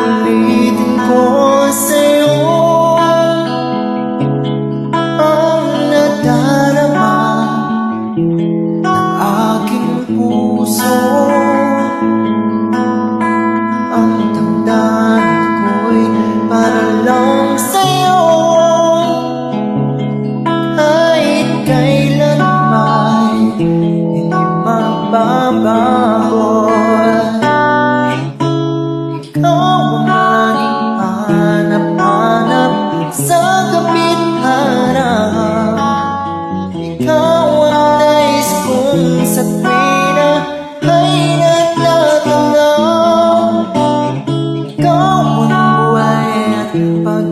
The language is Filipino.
Ulit-ulitin ko sa'yo ang nadarama ng aking puso. Ang damdamin ko'y para lang sa'yo, kahit kailanman hindi magbabago. Ikaw ang laging hanap-hanap sa kapit-harap. Ikaw ang nais kong sa tuwina ay nagtatanaw. Ikaw ang buhay at pag